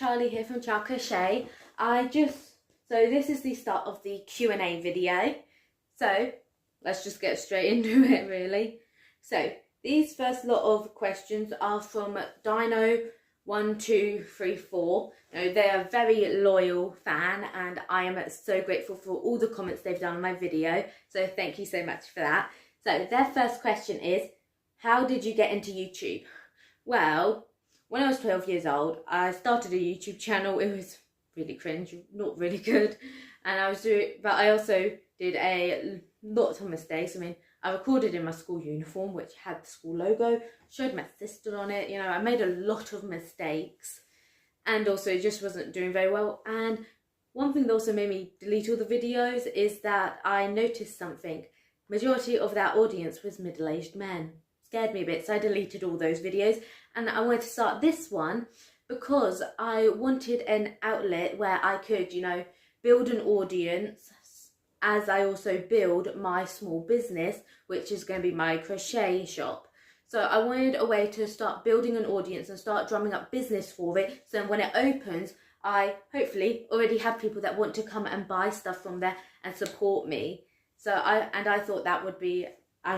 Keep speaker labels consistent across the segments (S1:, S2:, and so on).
S1: Charlie here from Charlie Crochet. So this is the start of the Q&A video. So let's just get straight into it really. So these first lot of questions are from Dino1234. Now, they are a very loyal fan and I am so grateful for all the comments they've done on my video. So thank you so much for that. So their first question is, how did you get into YouTube? Well, when I was 12 years old, I started a YouTube channel. It was really cringe, not really good. And but I also did a lot of mistakes. I mean, I recorded in my school uniform, which had the school logo, showed my sister on it. You know, I made a lot of mistakes and also just wasn't doing very well. And one thing that also made me delete all the videos is that I noticed something. Majority of that audience was middle-aged men. Scared me a bit, so I deleted all those videos. And I wanted to start this one because I wanted an outlet where I could, you know, build an audience as I also build my small business, which is going to be my crochet shop. So I wanted a way to start building an audience and start drumming up business for it. So when it opens, I hopefully already have people that want to come and buy stuff from there and support me. So I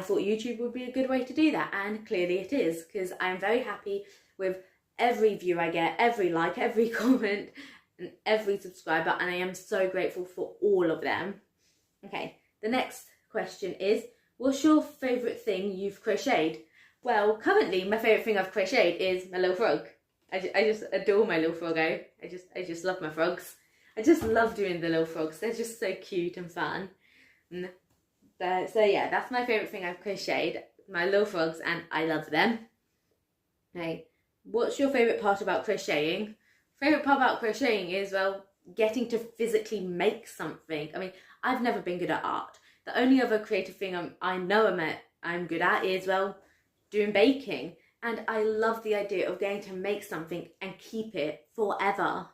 S1: thought YouTube would be a good way to do that, and clearly it is, because I'm very happy with every view I get, every like, every comment, and every subscriber, and I am so grateful for all of them. Okay, the next question is, what's your favourite thing you've crocheted? Well, currently my favourite thing I've crocheted is my little frog. I just adore my little froggo. I just love my frogs. I just love doing the little frogs. They're just so cute and fun. So yeah, that's my favourite thing I've crocheted, my little frogs, and I love them. Okay, what's your favourite part about crocheting? Favourite part about crocheting is, well, getting to physically make something. I mean, I've never been good at art. The only other creative thing I'm good at is, well, doing baking. And I love the idea of getting to make something and keep it forever.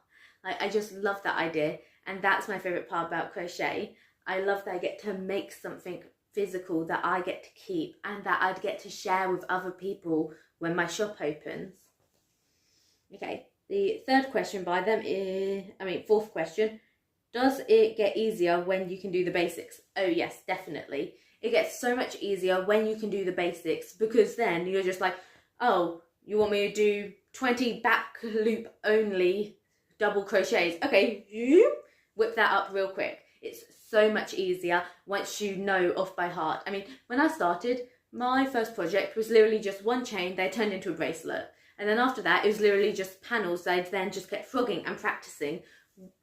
S1: Like, I just love that idea, and that's my favourite part about crochet. I love that I get to make something physical that I get to keep and that I'd get to share with other people when my shop opens. Okay, the third question by them is, fourth question. Does it get easier when you can do the basics? Oh yes, definitely. It gets so much easier when you can do the basics, because then you're just like, oh, you want me to do 20 back loop only double crochets? Okay, you whip that up real quick. It's so much easier once you know off by heart. I mean, when I started, my first project was literally just one chain that I turned into a bracelet. And then after that, it was literally just panels that I then just kept frogging and practicing.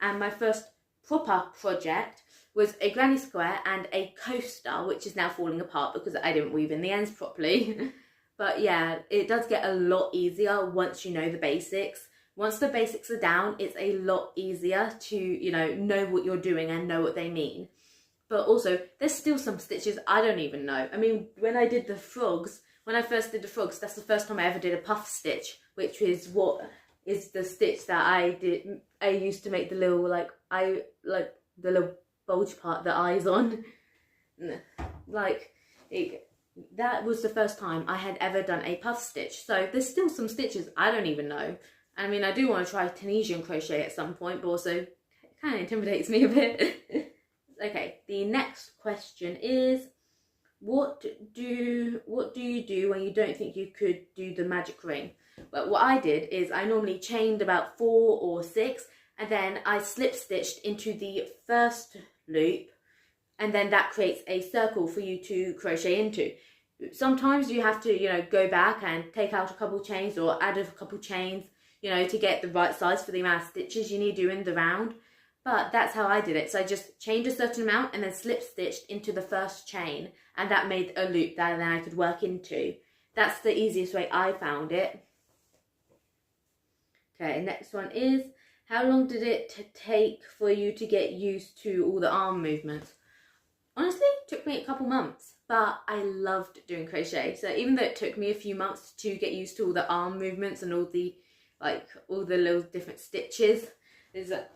S1: And my first proper project was a granny square and a coaster, which is now falling apart because I didn't weave in the ends properly. But yeah, it does get a lot easier once you know the basics. Once the basics are down, it's a lot easier to, you know what you're doing and know what they mean. But also, there's still some stitches I don't even know. I mean, when I did the frogs, when I first did the frogs, that's the first time I ever did a puff stitch, which is what is the stitch that I did. I used to make the little, the little bulge part, the eyes on. That was the first time I had ever done a puff stitch. So there's still some stitches I don't even know. I mean, I do want to try Tunisian crochet at some point, but also it kind of intimidates me a bit. Okay, the next question is, what do you do when you don't think you could do the magic ring? Well, what I did is I normally chained about 4 or 6, and then I slip stitched into the first loop, and then that creates a circle for you to crochet into. Sometimes you have to, you know, go back and take out a couple chains or add a couple chains, you know, to get the right size for the amount of stitches you need doing the round. But that's how I did it. So I just chained a certain amount and then slip stitched into the first chain, and that made a loop that then I could work into. That's the easiest way I found it. Okay, next one is, how long did it take for you to get used to all the arm movements? Honestly, it took me a couple months, but I loved doing crochet. So even though it took me a few months to get used to all the arm movements and all the little different stitches,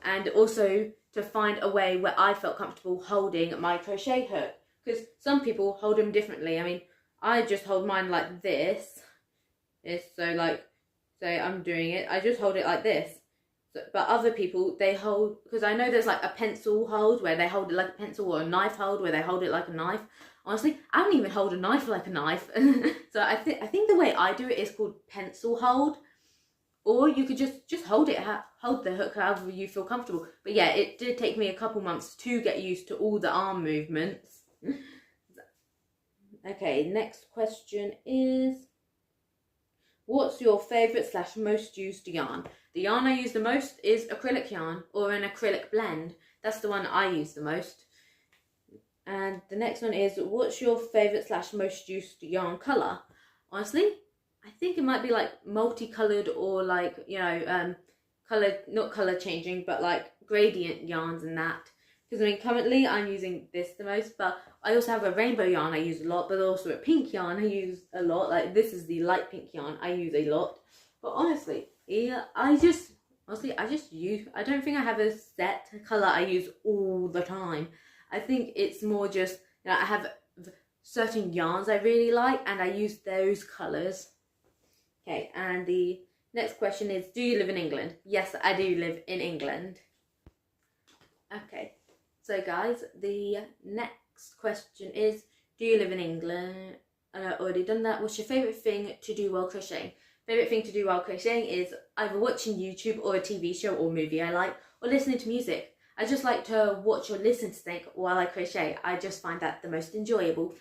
S1: and also to find a way where I felt comfortable holding my crochet hook, because some people hold them differently. I mean, I just hold mine like this. So I'm doing it, I just hold it like this. So, but other people, they hold, because I know there's like a pencil hold where they hold it like a pencil, or a knife hold where they hold it like a knife. Honestly, I don't even hold a knife like a knife. So I think the way I do it is called pencil hold. Or you could just hold it, hold the hook however you feel comfortable. But yeah, it did take me a couple months to get used to all the arm movements. Okay, next question is, what's your favourite / most used yarn? The yarn I use the most is acrylic yarn, or an acrylic blend. That's the one I use the most. And the next one is, what's your favourite / most used yarn colour? Honestly, I think it might be like multicoloured, or like, you know, not colour changing, but like gradient yarns and that. Because I mean, currently I'm using this the most, but I also have a rainbow yarn I use a lot, but also a pink yarn I use a lot. Like this is the light pink yarn I use a lot. But honestly, yeah, I just use, I don't think I have a set colour I use all the time. I think it's more just, you know, I have certain yarns I really like and I use those colours. Okay, and the next question is, do you live in England? Yes, I do live in England. Okay, so guys, the next question is, do you live in England? And I've already done that. What's your favourite thing to do while crocheting? Favourite thing to do while crocheting is either watching YouTube or a TV show or movie I like, or listening to music. I just like to watch or listen to things while I crochet. I just find that the most enjoyable.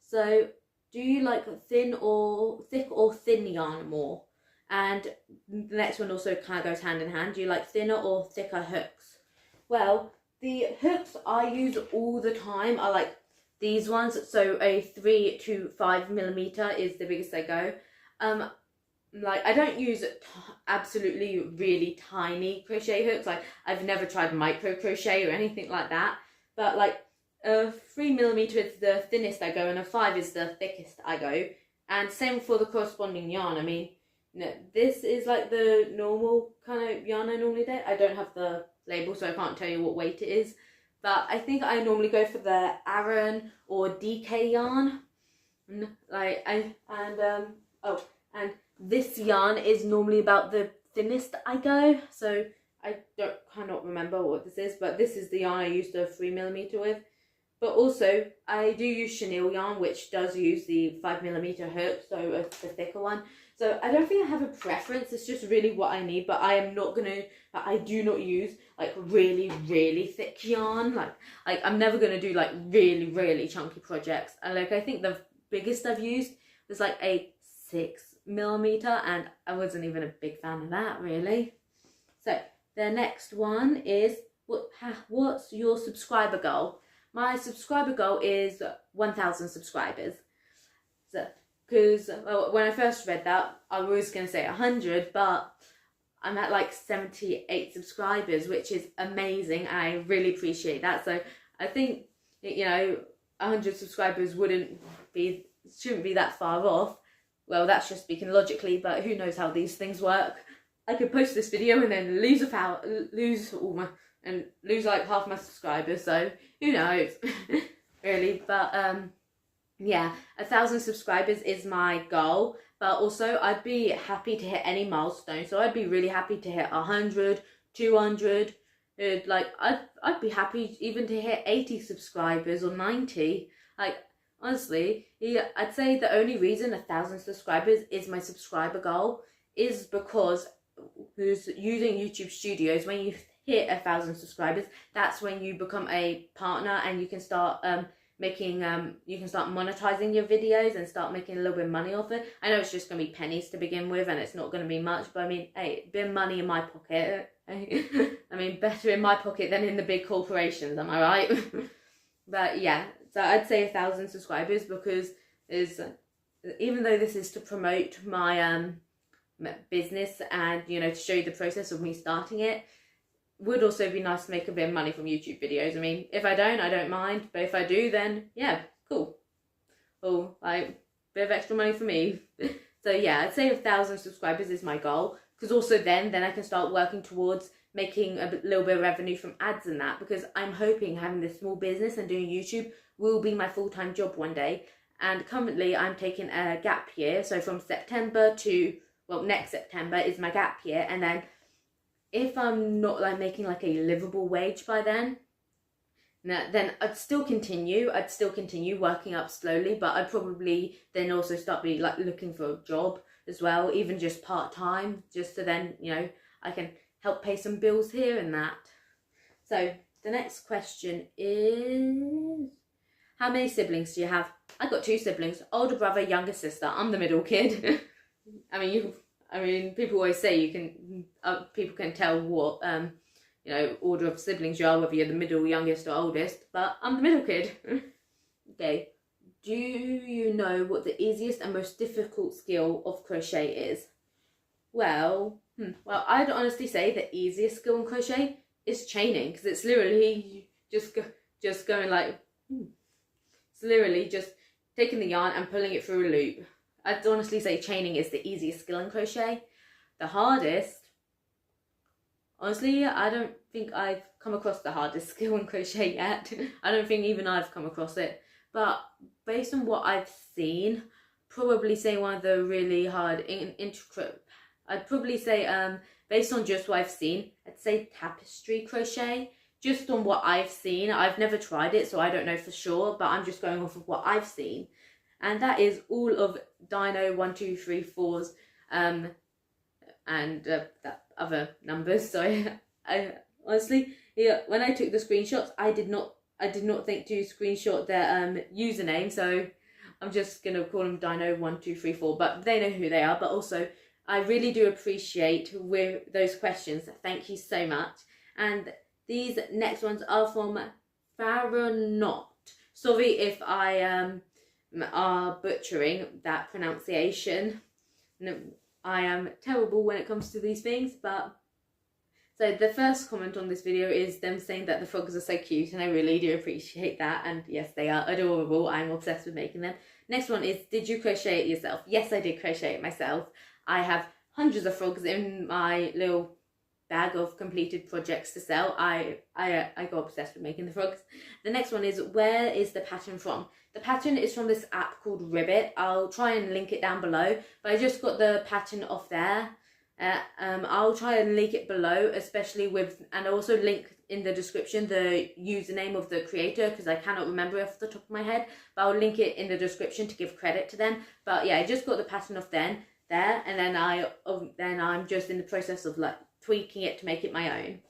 S1: So, do you like thick or thin yarn more? And the next one also kind of goes hand in hand. Do you like thinner or thicker hooks? Well, the hooks I use all the time are like these ones. So a 3 to 5 millimeter is the biggest I go. Like I don't use absolutely really tiny crochet hooks. Like I've never tried micro crochet or anything like that. But like a 3 millimeter is the thinnest I go, and a 5 is the thickest I go. And same for the corresponding yarn. I mean, no, this is like the normal kind of yarn I normally do. I don't have the label, so I can't tell you what weight it is. But I think I normally go for the Aran or DK yarn. And this yarn is normally about the thinnest I go. So I cannot remember what this is, but this is the yarn I use the 3 millimeter with. But also, I do use chenille yarn, which does use the 5 millimeter hook, so it's the thicker one. So I don't think I have a preference, it's just really what I need, but I do not use like really, really thick yarn. Like I'm never gonna do like really, really chunky projects. And like I think the biggest I've used was like a 6 millimeter, and I wasn't even a big fan of that really. So the next one is, what's your subscriber goal? My subscriber goal is 1,000 subscribers. So, because when I first read that, I was going to say 100, but I'm at like 78 subscribers, which is amazing. I really appreciate that. So I think, you know, 100 subscribers shouldn't be that far off. Well, that's just speaking logically, but who knows how these things work. I could post this video and then lose like half my subscribers, so who knows. Really. But yeah, 1,000 subscribers is my goal, but also I'd be happy to hit any milestone. So I'd be really happy to hit 100, 200, like I'd be happy even to hit 80 subscribers or 90. Like honestly, yeah, I'd say the only reason 1,000 subscribers is my subscriber goal is because who's using YouTube Studios, when you hit 1,000 subscribers, that's when you become a partner and you can start monetizing your videos and start making a little bit of money off it. I know it's just going to be pennies to begin with and it's not going to be much, but I mean, hey, bit of money in my pocket. I mean, better in my pocket than in the big corporations, am I right? But yeah, so I'd say 1,000 subscribers, because even though this is to promote my business and, you know, to show you the process of me starting it, would also be nice to make a bit of money from YouTube videos. I mean, if I don't mind, but if I do, then yeah, cool. Well, like, a bit of extra money for me. So yeah, I'd say 1,000 subscribers is my goal, because also then I can start working towards making a little bit of revenue from ads and that, because I'm hoping having this small business and doing YouTube will be my full-time job one day. And currently I'm taking a gap year, so from September to, well, next September is my gap year, and then if I'm not like making like a livable wage by then I'd still continue working up slowly, but I'd probably then also start be like looking for a job as well, even just part-time, just so then, you know, I can help pay some bills here and that. So the next question is, how many siblings do you have? I've got 2 siblings, older brother, younger sister. I'm the middle kid. I mean, people always say you can, people can tell what, you know, order of siblings you are, whether you're the middle, youngest or oldest, but I'm the middle kid. Okay, do you know what the easiest and most difficult skill of crochet is? Well, I'd honestly say the easiest skill in crochet is chaining, because it's literally just going like, it's literally just taking the yarn and pulling it through a loop. I'd honestly say chaining is the easiest skill in crochet. The hardest, honestly, I don't think I've come across the hardest skill in crochet yet. I don't think even I've come across it. But based on what I've seen, probably say one of the really hard, intricate, I'd probably say, based on just what I've seen, I'd say tapestry crochet. Just on what I've seen. I've never tried it, so I don't know for sure, but I'm just going off of what I've seen. And that is all of Dino 1, 2, 3, 4's, and that other numbers. So I honestly, yeah, when I took the screenshots, I did not think to screenshot their username, so I'm just gonna call them Dino 1, 2, 3, 4. But they know who they are. But also, I really do appreciate with those questions. Thank you so much. And these next ones are from Faronot. Sorry if I are butchering that pronunciation. No, I am terrible when it comes to these things, but so the first comment on this video is them saying that the frogs are so cute, and I really do appreciate that. And yes, they are adorable. I'm obsessed with making them. Next one is, did you crochet it yourself? Yes, I did crochet it myself. I have hundreds of frogs in my little bag of completed projects to sell. I got obsessed with making the frogs. The next one is, where is the pattern from? The pattern is from this app called Ribbit. I'll try and link it down below, but I just got the pattern off there. I'll try and link it below, especially with, and also link in the description the username of the creator, because I cannot remember off the top of my head, but I'll link it in the description to give credit to them. But yeah, I just got the pattern off there, and then I'm just in the process of like tweaking it to make it my own.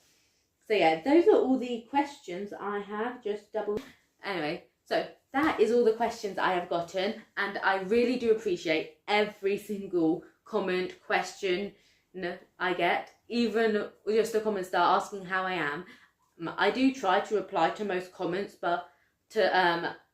S1: So yeah, those are all the questions I have. Just double. Anyway, so that is all the questions I have gotten, and I really do appreciate every single comment, question I get, even just the comments that are asking how I am. I do try to reply to most comments, but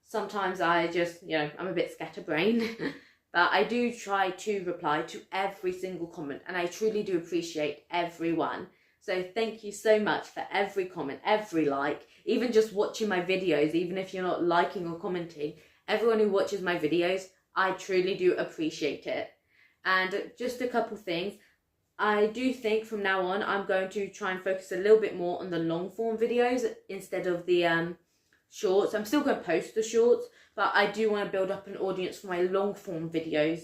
S1: sometimes I just, you know, I'm a bit scatterbrained. But I do try to reply to every single comment, and I truly do appreciate everyone. So thank you so much for every comment, every like, even just watching my videos, even if you're not liking or commenting. Everyone who watches my videos, I truly do appreciate it. And just a couple things. I do think from now on, I'm going to try and focus a little bit more on the long form videos instead of the shorts. I'm still going to post the shorts, but I do want to build up an audience for my long form videos.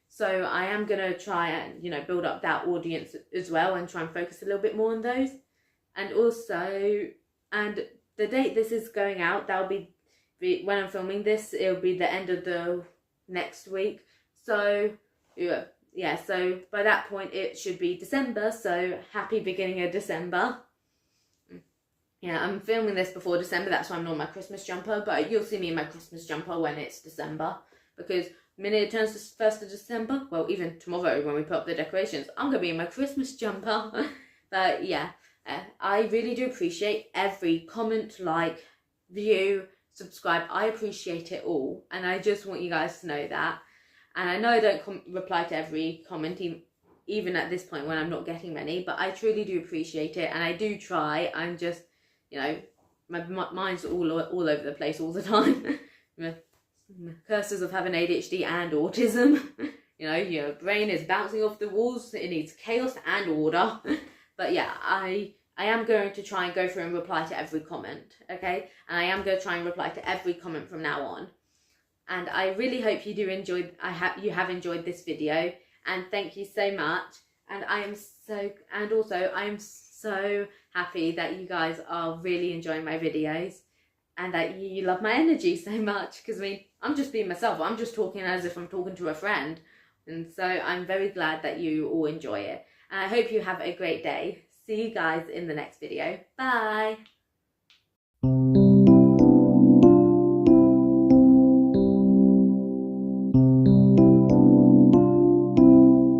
S1: So I am going to try and, you know, build up that audience as well and try and focus a little bit more on those. And also, and the date this is going out, that'll be when I'm filming this, it'll be the end of the next week. So yeah, so by that point it should be December, so happy beginning of December. Yeah, I'm filming this before December, that's why I'm not in my Christmas jumper, but you'll see me in my Christmas jumper when it's December, because the minute it turns to 1st of December, well, even tomorrow when we put up the decorations, I'm going to be in my Christmas jumper. But yeah, I really do appreciate every comment, like, view, subscribe. I appreciate it all, and I just want you guys to know that. And I know I don't reply to every comment, even at this point when I'm not getting many, but I truly do appreciate it, and I do try. I'm just, you know, my mind's all over the place all the time. Curses of having ADHD and autism. You know, your brain is bouncing off the walls. It needs chaos and order. But yeah, I am going to try and go through and reply to every comment, okay? And I am going to try and reply to every comment from now on. And I really hope you do enjoy. You have enjoyed this video, and thank you so much. And I am so happy that you guys are really enjoying my videos and that you love my energy so much, because I mean, I'm just being myself. I'm just talking as if I'm talking to a friend. And so I'm very glad that you all enjoy it. And I hope you have a great day. See you guys in the next video. Bye.